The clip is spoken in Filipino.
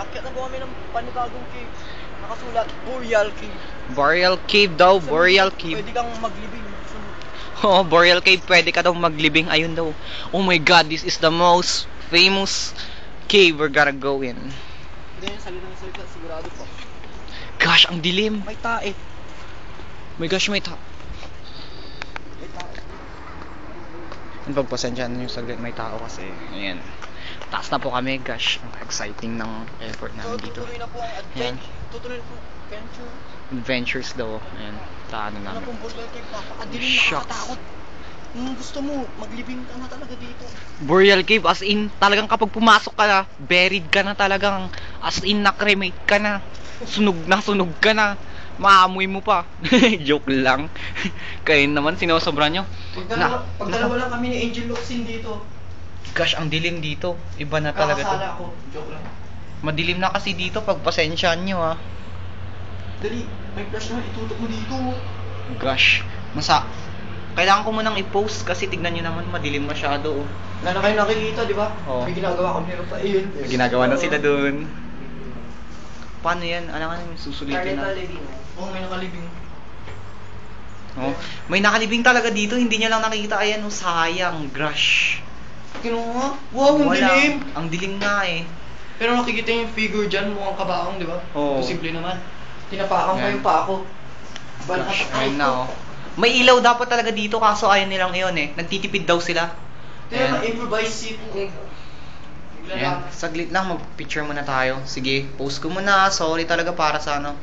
Aakyat na po kami ng panibagong cave. Nakasulat, Boreal Cave. Boreal Cave daw, Boreal Cave. Pwede kang maglibing. Oh, Boreal Cave, pwede ka daw maglibing. Ayun daw. Oh my god, this is the most famous cave we're gonna go in. Hindi yung salita ng salita, sigurado po. Gosh, ang dilim. May tae. My gosh, may May tae. Pagpasensyahan nyo saglit, may tao kasi. Ayan. Taas na po kami, gosh. Ang exciting ng effort So, namin dito. tutuloy na po ang Ayan. Tutuloy na po adventure. Adventures daw. Ayan. Sa ano Ano namin. pong Boreal Cave, napakadilim, Shucks. nakakatakot. Gusto mo, maglibing ka na talaga dito. Boreal Cave, as in, talagang kapag pumasok ka na, buried ka na talagang, as in, na-cremate ka na. Sunog ka na. Maamoy mo pa. Joke lang. Kayo naman, sinosobra nyo. Pag dalawa lang kami ni Angel Locsin dito. Gosh, ang dilim dito. Iba na talaga to. Kakasala ako. Joke lang. Madilim na kasi dito, pagpasensyahan nyo ah. Dali, may flash na, itutok mo dito. Gosh, kailangan ko munang i-post kasi tignan nyo naman, madilim masyado oh. Wala na kayo nakikita, di ba? Oo. May ginagawa kami rin pa. Ayun. May ginagawa na sila dun. Paano yan? Alam ka namin, susulitin na. Oo, may nakalibing. Oh, may nakalibing talaga dito, hindi nyo lang nakikita. Ayan oh, sayang, gosh. Kinuha? Wow, ang Wala. dilim! Ang dilim nga eh. Pero nakikita yung figure dyan, mukhang kabaong, di ba? Oo. Posible naman. Tinapakan pa Yan. yung pa ako. Gosh, ayun na oh. May ilaw dapat talaga dito kaso ayaw nilang iyon eh. Nagtitipid daw sila. Kaya Ayan. na-improvise si Ayan, saglit lang, mag-picture muna tayo. Sige, post ko muna. Sorry talaga para sa ano.